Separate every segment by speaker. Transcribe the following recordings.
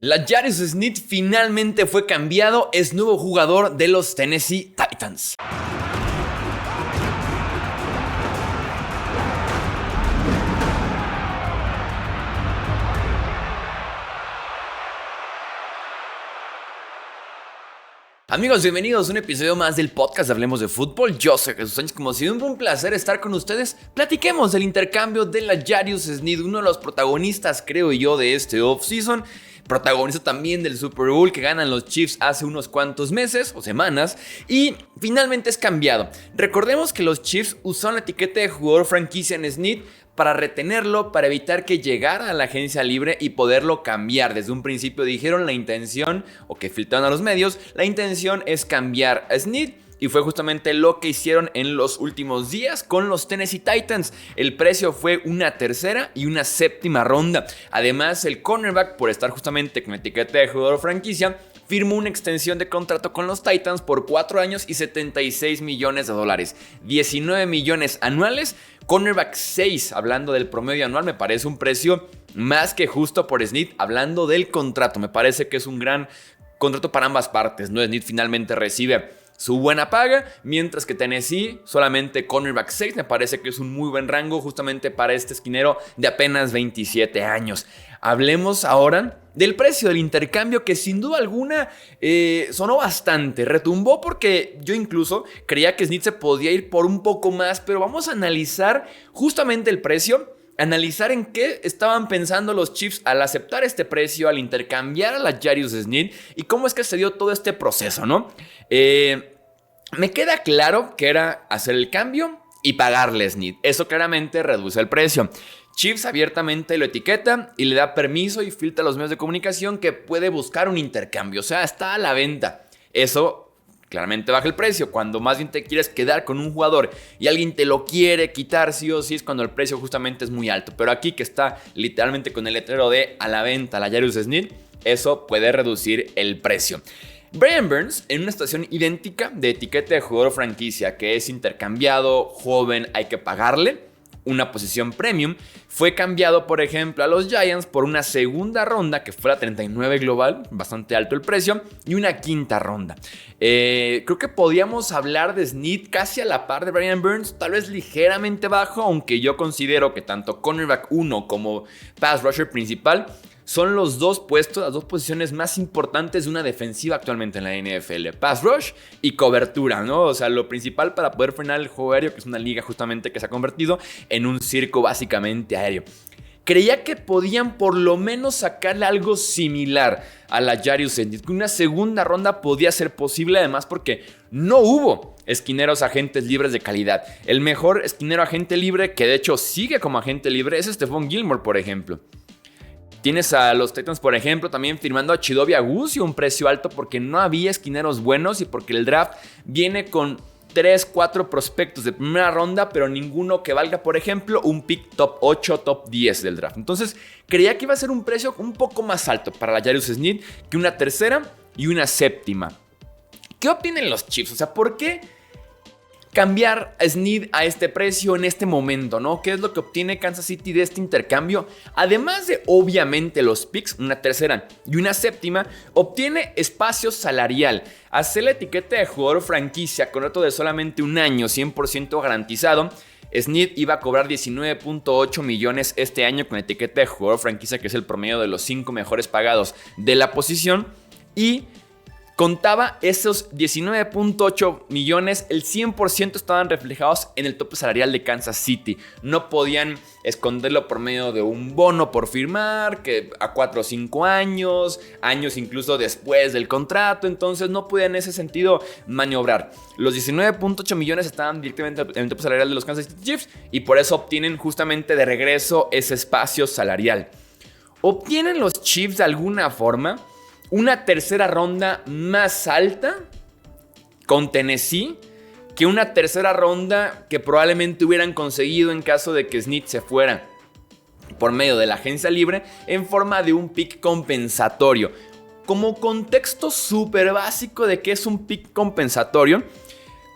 Speaker 1: L'Jarius Sneed finalmente fue cambiado, es nuevo jugador de los Tennessee Titans. Amigos, bienvenidos a un episodio más del podcast de Hablemos de Fútbol. Yo soy Jesús Sánchez, como siempre un placer estar con ustedes. Platiquemos del intercambio de L'Jarius Sneed, uno de los protagonistas, creo yo, de este offseason. Protagonista también del Super Bowl que ganan los Chiefs hace unos cuantos meses o semanas. Y finalmente es cambiado. Recordemos que los Chiefs usaron la etiqueta de jugador franquicia en Sneed para retenerlo, para evitar que llegara a la agencia libre y poderlo cambiar. Desde un principio dijeron la intención, o que filtraron a los medios, la intención es cambiar a Sneed. Y fue justamente lo que hicieron en los últimos días con los Tennessee Titans. El precio fue una tercera y una séptima ronda. Además, el cornerback, por estar justamente con la etiqueta de jugador franquicia, firmó una extensión de contrato con los Titans por 4 años y $76 millones. 19 millones anuales. Cornerback 6, hablando del promedio anual, me parece un precio más que justo por Sneed. Hablando del contrato, me parece que es un gran contrato para ambas partes, ¿no? Sneed finalmente recibe su buena paga, mientras que Tennessee solamente cornerback 6, me parece que es un muy buen rango justamente para este esquinero de apenas 27 años. Hablemos ahora del precio del intercambio, que sin duda alguna sonó bastante, retumbó, porque yo incluso creía que Sneed se podía ir por un poco más, pero vamos a analizar justamente el precio. Analizar en qué estaban pensando los Chiefs al aceptar este precio, al intercambiar a L'Jarius Sneed y cómo es que se dio todo este proceso, ¿no? Me queda claro que era hacer el cambio y pagarle a Sneed. Eso claramente reduce el precio. Chiefs abiertamente lo etiqueta y le da permiso y filtra a los medios de comunicación que puede buscar un intercambio. O sea, está a la venta. Eso claramente baja el precio. Cuando más bien te quieres quedar con un jugador y alguien te lo quiere quitar sí o sí, es cuando el precio justamente es muy alto. Pero aquí, que está literalmente con el letrero de a la venta L'Jarius Sneed, eso puede reducir el precio. Brian Burns, en una situación idéntica de etiqueta de jugador franquicia, que es intercambiado, joven, hay que pagarle una posición premium, fue cambiado, por ejemplo, a los Giants por una segunda ronda, que fue la 39 global, bastante alto el precio, y una quinta ronda. Creo que podíamos hablar de Sneed casi a la par de Brian Burns, tal vez ligeramente bajo, aunque yo considero que tanto cornerback 1 como pass rusher principal son los dos puestos, las dos posiciones más importantes de una defensiva actualmente en la NFL. Pass rush y cobertura, ¿no? O sea, lo principal para poder frenar el juego aéreo, que es una liga justamente que se ha convertido en un circo básicamente aéreo. Creía que podían por lo menos sacarle algo similar a L'Jarius Sneed, que una segunda ronda podía ser posible, además porque no hubo esquineros agentes libres de calidad. El mejor esquinero agente libre, que de hecho sigue como agente libre, es Stephon Gilmore, por ejemplo. Tienes a los Titans, por ejemplo, también firmando a Chidobe Awuzie, un precio alto porque no había esquineros buenos y porque el draft viene con 3-4 prospectos de primera ronda, pero ninguno que valga, por ejemplo, un pick top 8, top 10 del draft. Entonces, creía que iba a ser un precio un poco más alto para L'Jarius Sneed que una tercera y una séptima. ¿Qué opinan los Chiefs? O sea, ¿por qué cambiar a Sneed a este precio en este momento, ¿no? ¿Qué es lo que obtiene Kansas City de este intercambio? Además de, obviamente, los picks, una tercera y una séptima, obtiene espacio salarial. Hacer la etiqueta de jugador franquicia, contrato de solamente un año, 100% garantizado. Sneed iba a cobrar 19.8 millones este año con la etiqueta de jugador franquicia, que es el promedio de los 5 mejores pagados de la posición. Y contaba esos 19.8 millones, el 100% estaban reflejados en el tope salarial de Kansas City. No podían esconderlo por medio de un bono por firmar, que a 4 o 5 años incluso después del contrato. Entonces no podían en ese sentido maniobrar. Los 19.8 millones estaban directamente en el tope salarial de los Kansas City Chiefs y por eso obtienen justamente de regreso ese espacio salarial. ¿Obtienen los Chiefs de alguna forma una tercera ronda más alta con Tennessee que una tercera ronda que probablemente hubieran conseguido en caso de que Sneed se fuera por medio de la agencia libre en forma de un pick compensatorio? Como contexto súper básico de qué es un pick compensatorio,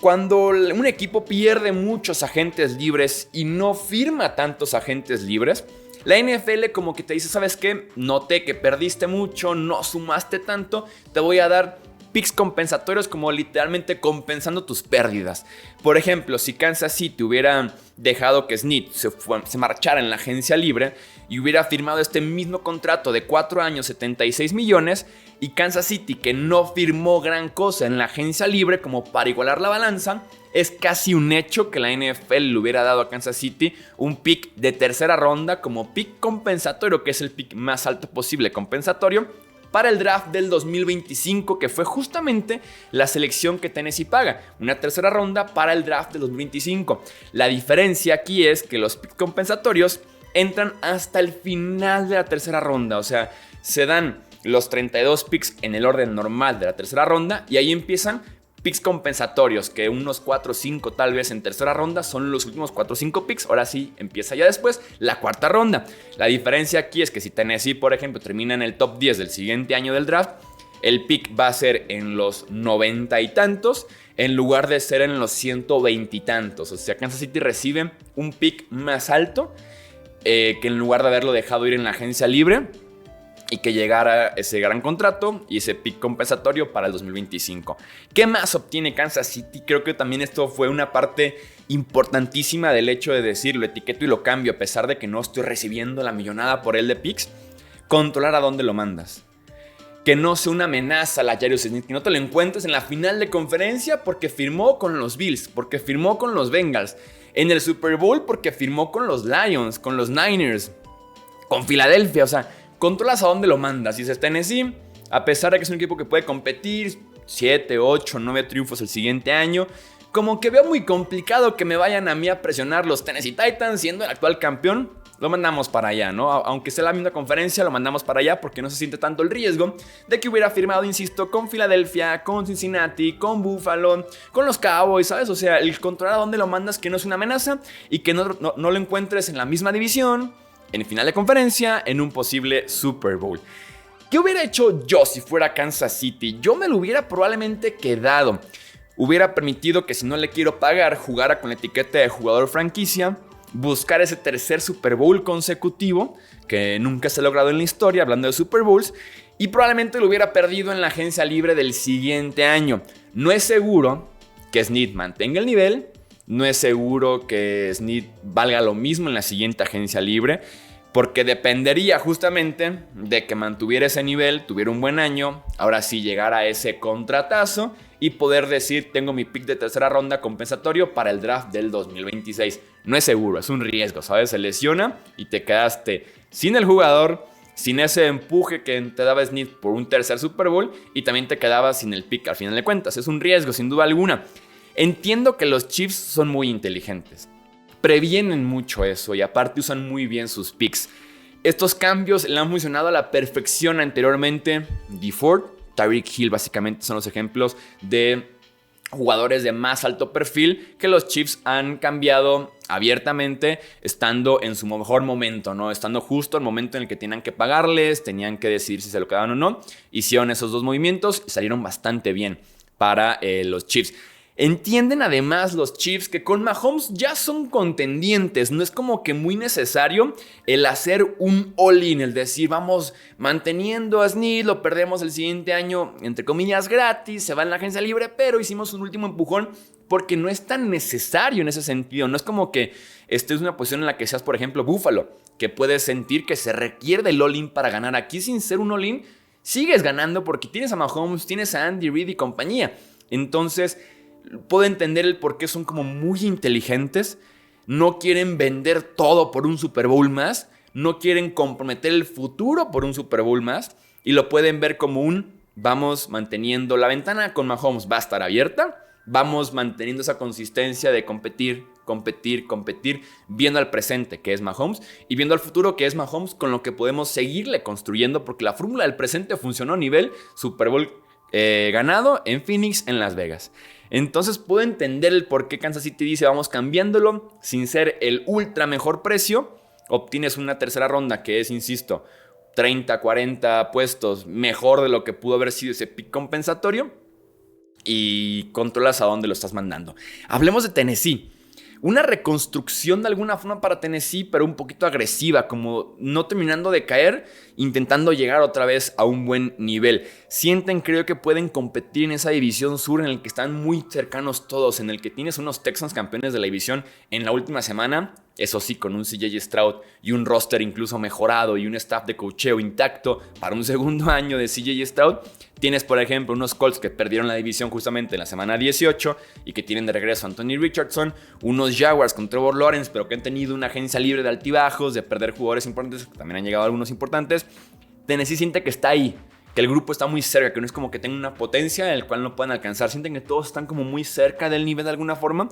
Speaker 1: cuando un equipo pierde muchos agentes libres y no firma tantos agentes libres, La NFL como que te dice, ¿sabes qué? Noté que perdiste mucho, no sumaste tanto, te voy a dar picks compensatorios, como literalmente compensando tus pérdidas. Por ejemplo, si Kansas City hubiera dejado que Snead se marchara en la agencia libre y hubiera firmado este mismo contrato de 4 años, 76 millones, y Kansas City, que no firmó gran cosa en la agencia libre como para igualar la balanza, es casi un hecho que la NFL le hubiera dado a Kansas City un pick de tercera ronda como pick compensatorio, que es el pick más alto posible compensatorio, para el draft del 2025, que fue justamente la selección que Tennessee paga. Una tercera ronda para el draft del 2025. La diferencia aquí es que los picks compensatorios entran hasta el final de la tercera ronda. O sea, se dan los 32 picks en el orden normal de la tercera ronda y ahí empiezan picks compensatorios, que unos 4 o 5 tal vez en tercera ronda son los últimos 4 o 5 picks. Ahora sí empieza ya después la cuarta ronda. La diferencia aquí es que si Tennessee, por ejemplo, termina en el top 10 del siguiente año del draft, el pick va a ser en los 90 y tantos en lugar de ser en los 120 y tantos. O sea, Kansas City recibe un pick más alto que en lugar de haberlo dejado ir en la agencia libre y que llegara ese gran contrato y ese pick compensatorio para el 2025. ¿Qué más obtiene Kansas City? Creo que también esto fue una parte importantísima del hecho de decir, lo etiqueto y lo cambio a pesar de que no estoy recibiendo la millonada por él de picks. Controlar a dónde lo mandas. Que no sea una amenaza a la Jarius Smith, que no te lo encuentres en la final de conferencia porque firmó con los Bills, porque firmó con los Bengals, en el Super Bowl porque firmó con los Lions, con los Niners, con Filadelfia. O sea, controlas a dónde lo mandas. Si es Tennessee, a pesar de que es un equipo que puede competir 7, 8, 9 triunfos el siguiente año, como que veo muy complicado que me vayan a mí a presionar los Tennessee Titans siendo el actual campeón. Lo mandamos para allá, ¿no? Aunque sea la misma conferencia, lo mandamos para allá porque no se siente tanto el riesgo de que hubiera firmado, insisto, con Filadelfia, con Cincinnati, con Buffalo, con los Cowboys, ¿sabes? O sea, el controlar a dónde lo mandas, que no es una amenaza y que no lo encuentres en la misma división, en final de conferencia, en un posible Super Bowl. ¿Qué hubiera hecho yo si fuera Kansas City? Yo me lo hubiera probablemente quedado. Hubiera permitido que si no le quiero pagar, jugara con la etiqueta de jugador franquicia, buscar ese tercer Super Bowl consecutivo, que nunca se ha logrado en la historia, hablando de Super Bowls, y probablemente lo hubiera perdido en la agencia libre del siguiente año. No es seguro que Snead mantenga el nivel, no es seguro que Snead valga lo mismo en la siguiente agencia libre, porque dependería justamente de que mantuviera ese nivel, tuviera un buen año, ahora sí llegara a ese contratazo y poder decir, tengo mi pick de tercera ronda compensatorio para el draft del 2026. No es seguro, es un riesgo, ¿sabes? Se lesiona y te quedaste sin el jugador, sin ese empuje que te daba Snead por un tercer Super Bowl y también te quedabas sin el pick. Al final de cuentas, es un riesgo, sin duda alguna. Entiendo que los Chiefs son muy inteligentes. Previenen mucho eso y aparte usan muy bien sus picks. Estos cambios le han funcionado a la perfección anteriormente. Dee Ford, Tyreek Hill básicamente son los ejemplos de jugadores de más alto perfil que los Chiefs han cambiado abiertamente estando en su mejor momento, ¿no? Estando justo al momento en el que tenían que pagarles, tenían que decidir si se lo quedaban o no. Hicieron esos dos movimientos y salieron bastante bien para los Chiefs. Entienden además los Chiefs que con Mahomes ya son contendientes. No es como que muy necesario el hacer un all-in, el decir vamos manteniendo a Snead, lo perdemos el siguiente año, entre comillas, gratis, se va en la agencia libre, pero hicimos un último empujón porque no es tan necesario en ese sentido. No es como que estés en una posición en la que seas, por ejemplo, Buffalo, que puedes sentir que se requiere del all-in para ganar. Aquí sin ser un all-in, sigues ganando porque tienes a Mahomes, tienes a Andy Reid y compañía. Entonces puedo entender el por qué son como muy inteligentes. No quieren vender todo por un Super Bowl más. No quieren comprometer el futuro por un Super Bowl más. Y lo pueden ver como vamos manteniendo la ventana con Mahomes. Va a estar abierta. Vamos manteniendo esa consistencia de competir, viendo al presente, que es Mahomes, y viendo al futuro, que es Mahomes, con lo que podemos seguirle construyendo, porque la fórmula del presente funcionó a nivel Super Bowl ganado en Phoenix, en Las Vegas. Entonces puedo entender el por qué Kansas City dice vamos cambiándolo sin ser el ultra mejor precio. Obtienes una tercera ronda que es, insisto, 30, 40 puestos mejor de lo que pudo haber sido ese pick compensatorio y controlas a dónde lo estás mandando. Hablemos de Tennessee. una reconstrucción de alguna forma para Tennessee, pero un poquito agresiva, como no terminando de caer, intentando llegar otra vez a un buen nivel. Sienten, creo que pueden competir en esa división sur en el que están muy cercanos todos, en el que tienes unos Texans campeones de la división en la última semana, eso sí, con un CJ Stroud y un roster incluso mejorado y un staff de coacheo intacto para un segundo año de CJ Stroud. Tienes, por ejemplo, unos Colts que perdieron la división justamente en la semana 18 y que tienen de regreso a Anthony Richardson. Unos Jaguars con Trevor Lawrence, pero que han tenido una agencia libre de altibajos, de perder jugadores importantes, que también han llegado algunos importantes. Tennessee siente que está ahí, que el grupo está muy cerca, que no es como que tenga una potencia en el cual no puedan alcanzar. Sienten que todos están como muy cerca del nivel de alguna forma.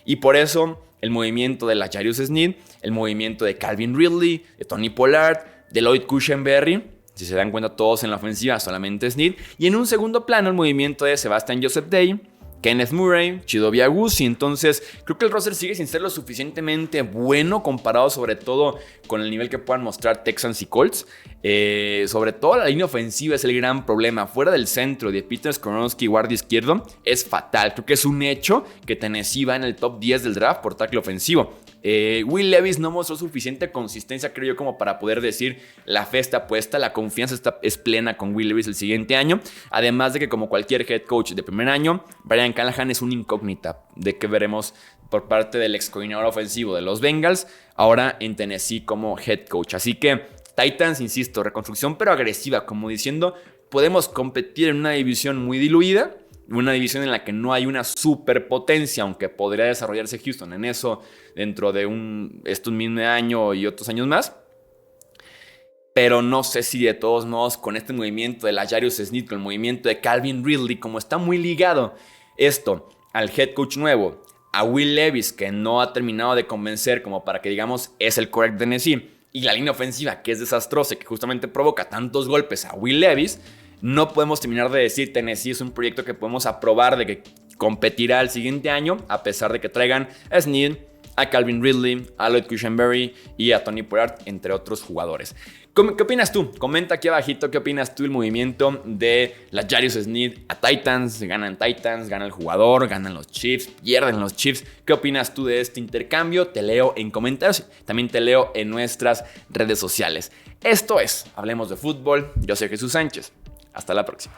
Speaker 1: Y por eso el movimiento de la Jarius Sneed, el movimiento de Calvin Ridley, de Tony Pollard, de Lloyd Cushenberry. Si se dan cuenta, todos en la ofensiva, solamente Sneed. Y en un segundo plano, el movimiento de Sebastian Joseph Day, Kenneth Murray, Chidobe Awuzie. Entonces, creo que el roster sigue sin ser lo suficientemente bueno comparado sobre todo con el nivel que puedan mostrar Texans y Colts. Sobre todo la línea ofensiva es el gran problema. Fuera del centro de Peter Skoronski, guardia izquierdo, es fatal. Creo que es un hecho que Tennessee va en el top 10 del draft por tackle ofensivo. Will Levis no mostró suficiente consistencia, creo yo, como para poder decir la fe está puesta, la confianza es plena con Will Levis el siguiente año. Además de que, como cualquier head coach de primer año, Brian Callahan es una incógnita de que veremos por parte del ex coordinador ofensivo de los Bengals, ahora en Tennessee como head coach. Así que Titans, insisto, reconstrucción pero agresiva, como diciendo, podemos competir en una división muy diluida, una división en la que no hay una superpotencia, aunque podría desarrollarse Houston en eso dentro de un mismo año y otros años más. Pero no sé si de todos modos con este movimiento de la Jarius Sneed, con el movimiento de Calvin Ridley, como está muy ligado esto al head coach nuevo, a Will Levis, que no ha terminado de convencer como para que digamos es el correct Tennessee, y la línea ofensiva que es desastrosa, que justamente provoca tantos golpes a Will Levis, no podemos terminar de decir Tennessee es un proyecto que podemos aprobar de que competirá el siguiente año, a pesar de que traigan a Sneed, a Calvin Ridley, a Lloyd Cushenberry y a Tony Pollard, entre otros jugadores. ¿Qué opinas tú? Comenta aquí abajito qué opinas tú del movimiento de la Jarius Sneed a Titans. Gana el jugador, ganan los Chiefs, pierden los Chiefs. ¿Qué opinas tú de este intercambio? Te leo en comentarios, también te leo en nuestras redes sociales. Esto es Hablemos de Fútbol. Yo soy Jesús Sánchez. Hasta la próxima.